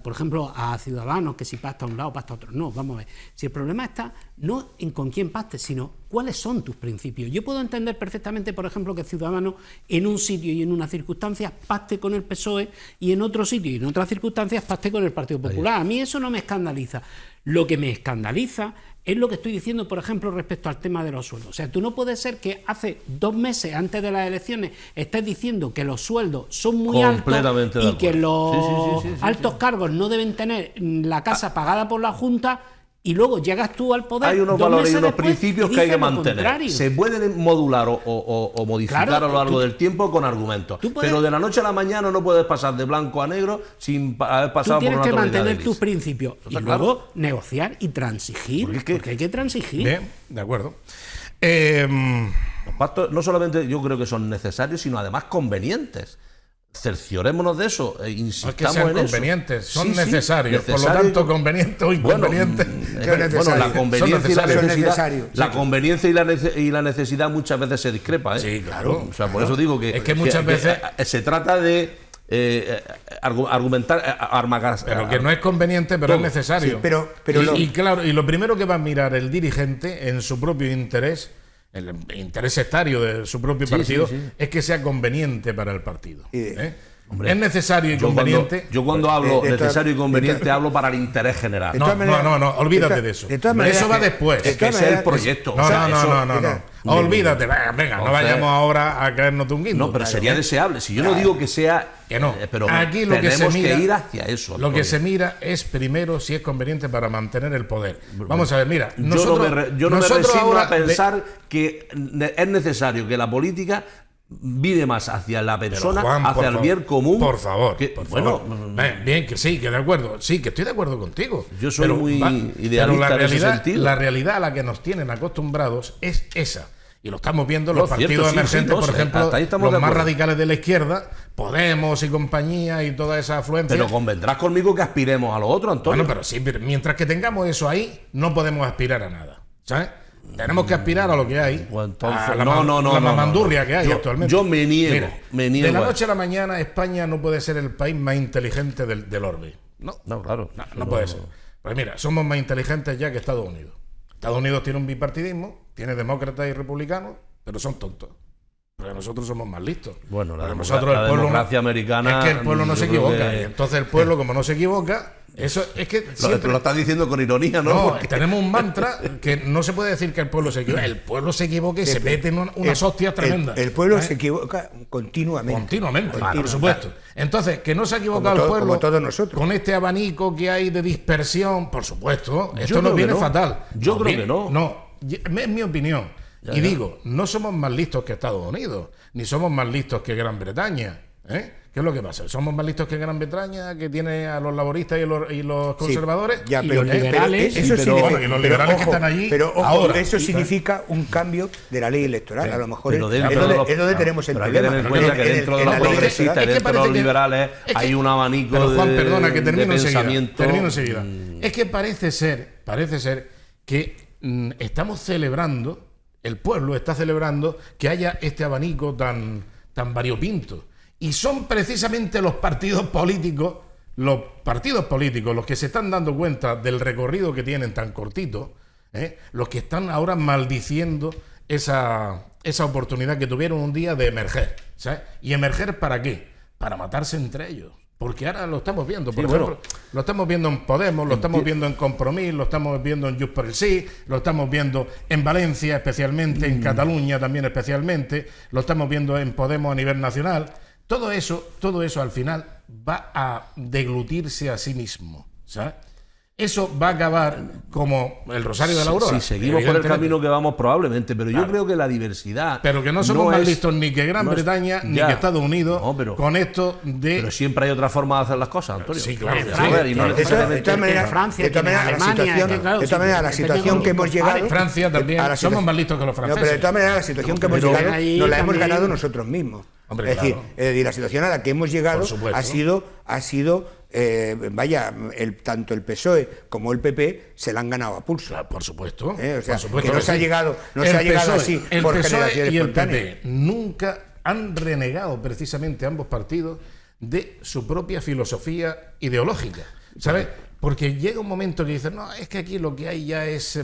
por ejemplo, a Ciudadanos, que si pacta a un lado, pacta a otro, no, vamos a ver. Si el problema está no en con quién pactes, sino cuáles son tus principios. Yo puedo entender perfectamente, por ejemplo, que Ciudadanos en un sitio y en unas circunstancias pacte con el PSOE y en otro sitio y en otras circunstancias pacte con el Partido Popular. A mí eso no me escandaliza. Lo que me escandaliza es lo que estoy diciendo, por ejemplo, respecto al tema de los sueldos. O sea, tú no puedes ser que hace 2 meses antes de las elecciones estés diciendo que los sueldos son muy altos y que los altos cargos no deben tener la casa pagada por la Junta, y luego llegas tú al poder. Hay unos valores y unos principios que hay que mantener. Se pueden modular o modificar a lo largo del tiempo con argumentos. Pero de la noche a la mañana no puedes pasar de blanco a negro sin haber pasado por una tormenta de gris. Tú tienes que mantener tus principios y luego negociar y transigir. Porque hay que transigir. Bien, de acuerdo. Los pactos no solamente yo creo que son necesarios, sino además convenientes. Cerciorémonos de eso, insistamos que sean en eso. Convenientes, son necesarios, por lo tanto, convenientes o inconvenientes. La conveniencia y la necesidad, la conveniencia y la necesidad muchas veces se discrepa. Sí, claro. O sea, por eso digo que, es que muchas veces se trata de argumentar, pero que no es conveniente, pero es necesario. Sí, claro, y lo primero que va a mirar el dirigente en su propio interés, el interés sectario de su propio partido, es que sea conveniente para el partido. Hombre, es necesario y conveniente. Yo cuando hablo necesario y conveniente hablo para el interés general. No, olvídate de eso. Eso va después. Es que ese es el proyecto. No. Olvídate, venga, no vayamos ahora a caernos de un guindo. No, pero sería deseable. Si yo no digo que sea, que no. Pero aquí lo que se mira, que ir hacia eso. Lo que se mira es primero si es conveniente para mantener el poder. Vamos a ver, mira, yo no me resigno a pensar que es necesario que la política vire más hacia la persona, Juan, hacia el bien común. Por favor. Bien, que sí, que de acuerdo. Sí, que estoy de acuerdo contigo. Yo soy muy idealista en ese sentido. La realidad a la que nos tienen acostumbrados es esa. Y lo estamos viendo en los partidos emergentes, por ejemplo, los más radicales de la izquierda, Podemos y compañía y toda esa afluencia. Pero convendrás conmigo que aspiremos a lo otro, Antonio. Bueno, pero mientras que tengamos eso ahí, no podemos aspirar a nada, ¿sabes? Tenemos que aspirar a lo que hay, Pues entonces, a la mamandurria que hay actualmente. Yo me niego, Mira, me niego. de la noche a la mañana España no puede ser el país más inteligente del orbe. No, claro. No puede ser. Pues mira, somos más inteligentes ya que Estados Unidos. Estados Unidos tiene un bipartidismo, tiene demócratas y republicanos, pero son tontos. Pero nosotros somos más listos. Bueno, la democracia democracia americana... Es que el pueblo no se equivoca. que... Y entonces el pueblo, como no se equivoca, eso es que siempre... Lo estás diciendo con ironía, ¿no? No, Porque... tenemos un mantra que no se puede decir que el pueblo se equivoca. El pueblo se equivoca y se mete en unas hostias tremendas. El pueblo se equivoca continuamente. Continuamente, por supuesto. Entonces, que no se ha equivocado el pueblo como todos nosotros. con este abanico que hay de dispersión, por supuesto, esto nos viene fatal. Yo creo que no. No, es mi opinión. Y digo, no somos más listos que Estados Unidos, ni somos más listos que Gran Bretaña. ¿Qué es lo que pasa? ¿Somos más listos que Gran Bretaña, que tiene a los laboristas y los conservadores? Sí, ya, y pero, los liberales. Eso significa, y los liberales que están allí pero ojo, ahora. Eso significa un cambio de la ley electoral. Sí, a lo mejor es de donde tenemos el pero hay que problema. tener en cuenta que dentro de los progresistas y dentro de los liberales hay un abanico pero Juan, de, perdona, que termino pensamiento. Termino enseguida. Es que parece ser que estamos celebrando, el pueblo está celebrando que haya este abanico tan variopinto. Y son precisamente los partidos políticos los que se están dando cuenta del recorrido que tienen tan cortito, los que están ahora maldiciendo esa oportunidad que tuvieron un día de emerger, ¿sabes? ¿Y emerger para qué? Para matarse entre ellos. Porque ahora lo estamos viendo, por ejemplo, lo estamos viendo en Podemos, lo estamos viendo en Compromís, lo estamos viendo en Junts por el Sí, lo estamos viendo en Valencia especialmente, en Cataluña también especialmente, lo estamos viendo en Podemos a nivel nacional. Todo eso al final va a deglutirse a sí mismo, ¿sabes? Eso va a acabar como el Rosario de la Aurora. Si seguimos por el camino que vamos, probablemente, pero yo creo que la diversidad... Pero que no somos más listos ni que Gran Bretaña ni que Estados Unidos con esto de... Pero siempre hay otra forma de hacer las cosas, Antonio. Sí, claro. De todas maneras, la situación que hemos llegado... Francia también, somos más listos que los franceses. No, pero de todas maneras, la situación que hemos llegado nos la hemos ganado nosotros mismos. Hombre, es decir, la situación a la que hemos llegado ha sido tanto el PSOE como el PP se la han ganado a pulso. Claro, por supuesto. O sea, por supuesto que no se ha llegado así por generación y el espontánea. PP nunca han renegado precisamente ambos partidos de su propia filosofía ideológica, ¿sabes? Porque llega un momento que dicen, no, es que aquí lo que hay ya es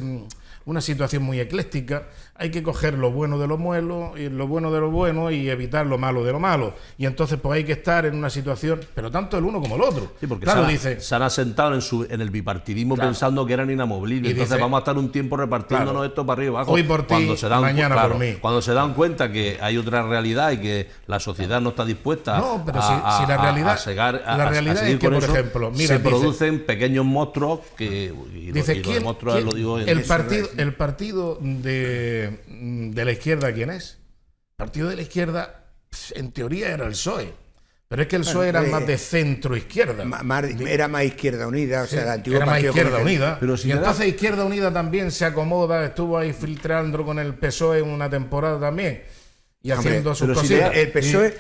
una situación muy ecléctica, hay que coger lo bueno de lo malo y lo bueno de lo bueno y evitar lo malo de lo malo. Y entonces pues hay que estar en una situación, pero tanto el uno como el otro. Sí, porque claro, se han asentado en el bipartidismo pensando que eran inamovibles. Entonces vamos a estar un tiempo repartiéndonos esto para arriba y abajo. Hoy por ti, mañana por mí. Cuando se dan cuenta que hay otra realidad y que la sociedad no está dispuesta si la realidad, la realidad es que, por ejemplo, mira, se producen pequeños monstruos que... El partido de la izquierda, ¿quién es? El partido de la izquierda, en teoría, era el PSOE. Pero es que el PSOE era más de centro-izquierda. Era más Izquierda Unida, o sea, la antigua era más Izquierda Unida. Pero si entonces Izquierda Unida también se acomoda, estuvo ahí filtrando con el PSOE una temporada también. Y haciendo sus cositas. El PSOE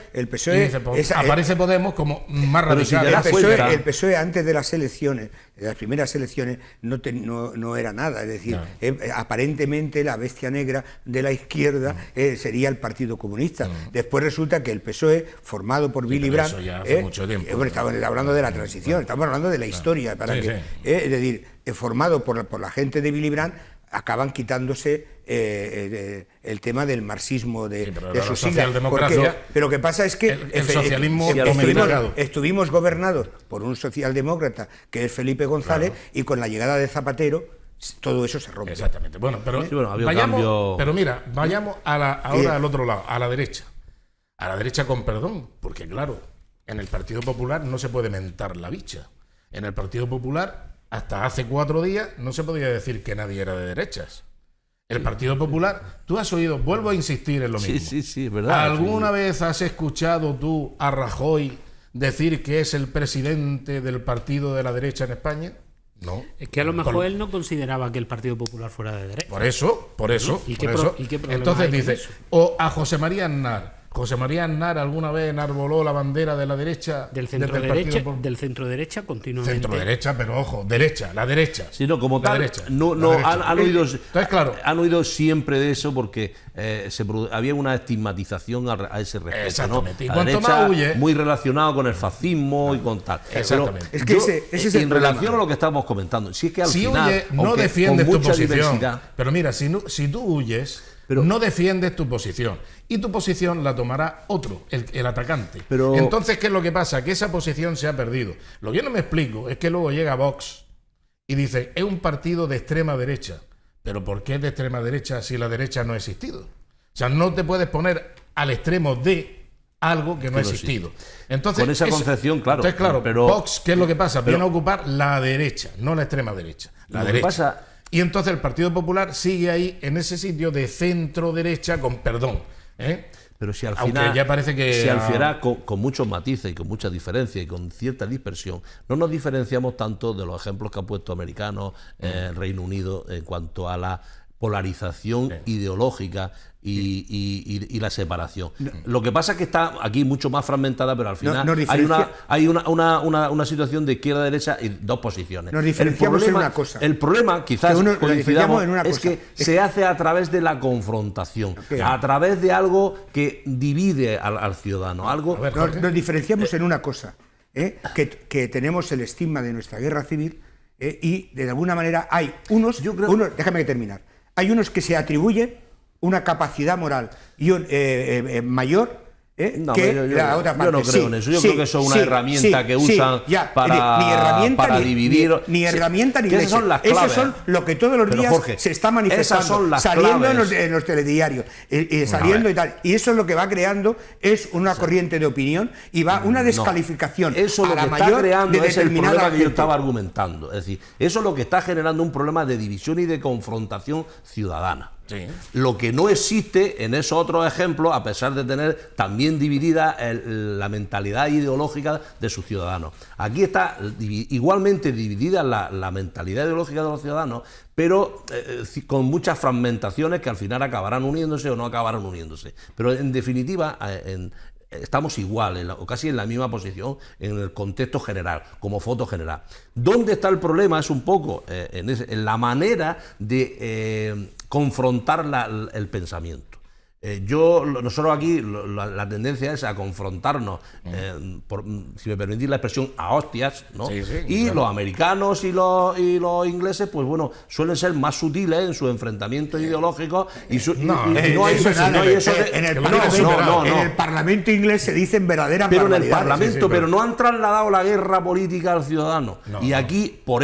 dice, pues, aparece Podemos como más radical. El PSOE antes de las elecciones, de las primeras elecciones, no era nada. Es decir, aparentemente la bestia negra de la izquierda sería el Partido Comunista. Después resulta que el PSOE, formado por Willy Brandt... Eso ya hace mucho tiempo. Estamos hablando de la transición, estamos hablando de la historia. Es decir, formado por la gente de Willy Brandt, acaban quitándose el tema del marxismo de su sigla. Pero lo que pasa es que el socialismo estuvimos gobernados por un socialdemócrata que es Felipe González, y con la llegada de Zapatero todo eso se rompe. Exactamente. Bueno, pero vayamos ahora al otro lado, a la derecha. A la derecha con perdón, porque claro, en el Partido Popular no se puede mentar la bicha. En el Partido Popular, hasta hace 4 días, no se podía decir que nadie era de derechas. El Partido Popular, tú has oído, vuelvo a insistir en lo mismo. Sí, es verdad. ¿Alguna vez has escuchado tú a Rajoy decir que es el presidente del partido de la derecha en España? No. Es que a lo mejor él no consideraba que el Partido Popular fuera de derecha. Por eso. ¿Y qué problema Entonces hay con dice, eso? o a José María Aznar. ¿José María Aznar alguna vez enarboló la bandera de la derecha? Del centro derecha, del centro derecha continuamente. Centro derecha, pero ojo, derecha, la derecha. Sí, no, como la tal, derecha, no, la no derecha. han oído, Entonces, claro, han oído siempre de eso porque había una estigmatización a ese respecto, ¿no? Exactamente. Y La cuanto derecha, más huye, muy relacionado con el fascismo y con tal. Exactamente. Pero Es que yo, ese es el en problema. relación a lo que estamos comentando, si es que al si final, huyes, no aunque defiendes con tu mucha posición. diversidad, Pero mira, si tú huyes, no defiendes tu posición. Y tu posición la tomará otro, el atacante. Pero- Entonces, ¿qué es lo que pasa? Que esa posición se ha perdido. Lo que yo no me explico es que luego llega Vox y dice, es un partido de extrema derecha. ¿Pero por qué es de extrema derecha si la derecha no ha existido? O sea, no te puedes poner al extremo de algo que no ha Pero sí. existido. Entonces, Con esa concepción, claro. Entonces, claro, Pero- Vox, ¿qué es lo que pasa? Viene a ocupar la derecha, no la extrema derecha. La Lo que derecha. pasa- Y entonces el Partido Popular sigue ahí en ese sitio de centro derecha con perdón. Pero si al Aunque final, ya parece que si al final con muchos matices y con mucha diferencia y con cierta dispersión, no nos diferenciamos tanto de los ejemplos que han puesto americanos, Reino Unido, en cuanto a la polarización ideológica y la separación. Lo que pasa es que está aquí mucho más fragmentada, pero al final hay una situación de izquierda-derecha y dos posiciones. Nos diferenciamos en una cosa. El problema, quizás Que uno- coincidamos, en una es cosa. que se hace a través de la confrontación, Ok. a través de algo que divide al ciudadano, algo. A ver, Nos, Jorge. nos diferenciamos en una cosa, que tenemos el estigma de nuestra guerra civil y de alguna manera hay unos, déjame terminar, hay unos que se atribuyen una capacidad moral y un mayor No, que yo la otra parte. no creo en eso. Yo creo que eso es una herramienta que usan para dividir. Ni herramienta ni que esas leche. son las claves. Esos son lo que todos los Pero, días Jorge, se está manifestando, esas son las saliendo claves. en los telediarios, saliendo y tal. Y eso es lo que va creando es una corriente de opinión y va una descalificación Eso a lo la que está mayor creando de es el determinada problema que yo gente. estaba argumentando. Es decir, eso es lo que está generando un problema de división y de confrontación ciudadana. Sí. Lo que no existe en esos otros ejemplos, a pesar de tener también dividida la mentalidad ideológica de sus ciudadanos. Aquí está igualmente dividida la mentalidad ideológica de los ciudadanos, pero con muchas fragmentaciones que al final acabarán uniéndose o no acabarán uniéndose. Pero en definitiva, estamos igual, o casi en la misma posición en el contexto general, como foto general. ¿Dónde está el problema? Es un poco en la manera de confrontar el pensamiento. Nosotros aquí la tendencia es a confrontarnos, si me permitís la expresión, a hostias, ¿no? Sí, sí, y claro. los americanos y los ingleses, pues bueno, suelen ser más sutiles en su enfrentamiento ideológico y no hay Eso eso, nada, no hay eso en el que Parlamento, no. en el Parlamento inglés se dicen verdaderas Pero en el barbaridades. Parlamento, sí, pero no han trasladado la guerra política al ciudadano. No, y no. aquí, por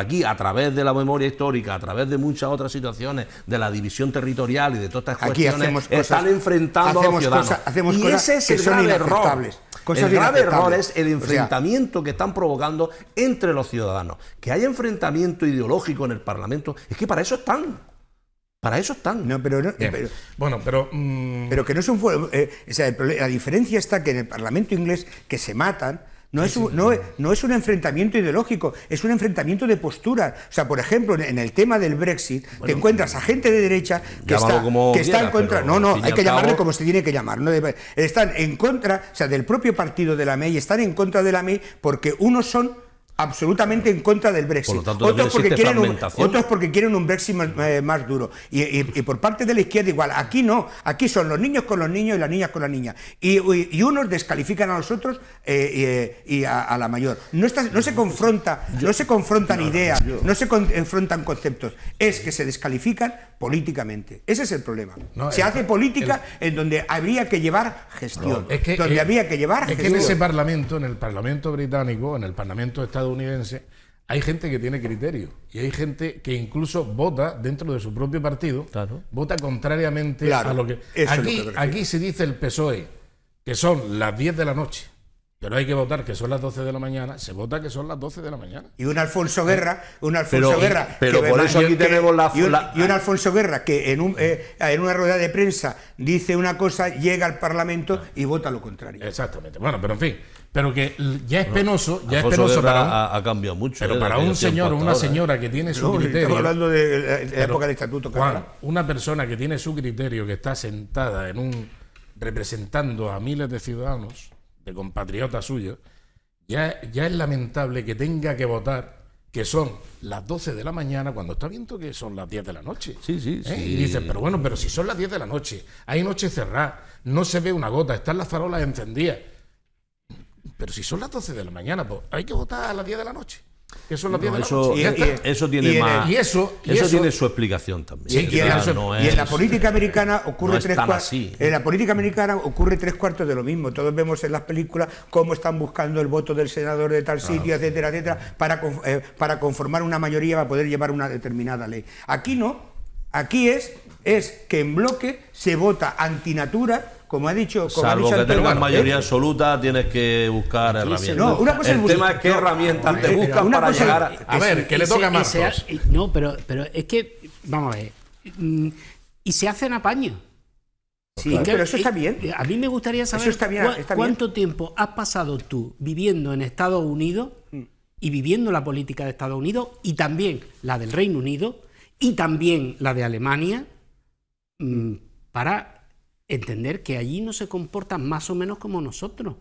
aquí, a través de la memoria histórica, a través de muchas otras situaciones, de la división territorial y de todas estas Aquí cuestiones, hacemos cosas- están enfrentando a los ciudadanos. hacemos y cosas ese es que el son grave error. inaceptables. Cosas El grave error inaceptables. es el O sea, enfrentamiento que están provocando entre los ciudadanos. Que haya enfrentamiento ideológico en el Parlamento, es que para eso están. Para eso están. No, pero, Bien. Bueno, pero pero que no es un o sea, la diferencia está que en el Parlamento inglés que se matan no es un enfrentamiento ideológico, es un enfrentamiento de posturas. O sea, por ejemplo, en el tema del Brexit, te encuentras a gente de derecha que llámalo como está en quieras, contra. pero No, al fin y hay al que llamarle cabo- como se tiene que llamar. Están en contra, o sea, del propio partido de la May, están en contra de la May porque unos son absolutamente en contra del Brexit. Por lo tanto, también existe fragmentación. Otros porque quieren un Brexit más duro. Y por parte de la izquierda igual. Aquí no. Aquí son los niños con los niños y las niñas con las niñas. Y unos descalifican a los otros y a la mayor. No se confrontan ideas, no se confrontan conceptos. Es que se descalifican políticamente. Ese es el problema. No, se hace política en donde habría que llevar gestión. es que, donde habría que llevar es que gestión. en ese Parlamento, en el Parlamento británico, en el Parlamento estadounidense, hay gente que tiene criterio y hay gente que incluso vota dentro de su propio partido, Claro. vota contrariamente Claro, a lo que... eso es lo que me refiero. Aquí se dice el PSOE que son las 10 de la noche, pero hay que votar que son las 12 de la mañana, se vota que son las 12 de la mañana. Y un Alfonso Guerra, pero por eso aquí tenemos y un Alfonso Guerra que en una rueda de prensa dice una cosa, llega al Parlamento y vota lo contrario. Exactamente. Bueno, pero en fin, pero que ya es penoso, Alfonso Guerra para ha cambiado mucho. pero para desde un aquel tiempo señor o hasta una ahora, señora que tiene su No, criterio. estamos hablando de la Pero, época del Estatuto Juan, Catalán. una persona que tiene su criterio, que está sentada en representando a miles de ciudadanos, de compatriotas suyos, ya es lamentable que tenga que votar que son las 12 de la mañana cuando está viendo que son las 10 de la noche. Sí. Y dicen, pero bueno, pero si son las 10 de la noche, hay noche cerrada, no se ve una gota, están las farolas encendidas. Pero si son las 12 de la mañana, pues hay que votar a las 10 de la noche. Que son las 10 de la noche. Eso tiene más. Eso tiene su explicación también. Y en la política americana ocurre En la política americana ocurre 3/4 de lo mismo. Todos vemos en las películas cómo están buscando el voto del senador de tal sitio, etcétera, etcétera, para conformar una mayoría para poder llevar una determinada ley. Aquí no. Aquí es que en bloque se vota antinatura. Como ha dicho, salvo que tengas mayoría absoluta, tienes que buscar herramientas. No, una cosa el tema es qué herramientas te buscan para llegar a ver, que le toca más. No, pero es que, vamos a ver, y se hacen apaños. Sí, pero eso está bien. A mí me gustaría saber cuánto tiempo has pasado tú viviendo en Estados Unidos y viviendo la política de Estados Unidos y también la del Reino Unido y también la de Alemania para entender que allí no se comportan más o menos como nosotros.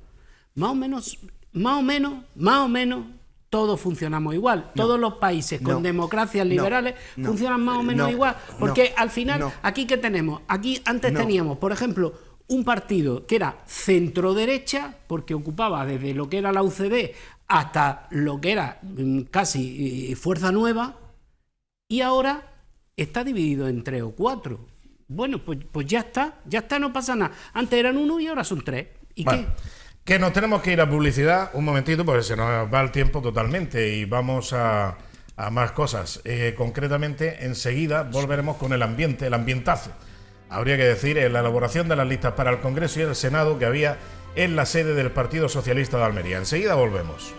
Más o menos todos funcionamos igual. Todos los países con democracias liberales funcionan más o menos igual. Porque al final, ¿aquí qué tenemos? Aquí antes teníamos, por ejemplo, un partido que era centro-derecha, porque ocupaba desde lo que era la UCD hasta lo que era casi Fuerza Nueva, y ahora está dividido en 3 o 4. Bueno, pues ya está, no pasa nada. Antes eran 1 y ahora son 3. ¿Y bueno, qué? Que nos tenemos que ir a publicidad un momentito porque se nos va el tiempo totalmente y vamos a más cosas. Concretamente, enseguida volveremos con el ambientazo. Habría que decir, en la elaboración de las listas para el Congreso y el Senado que había en la sede del Partido Socialista de Almería. Enseguida volvemos.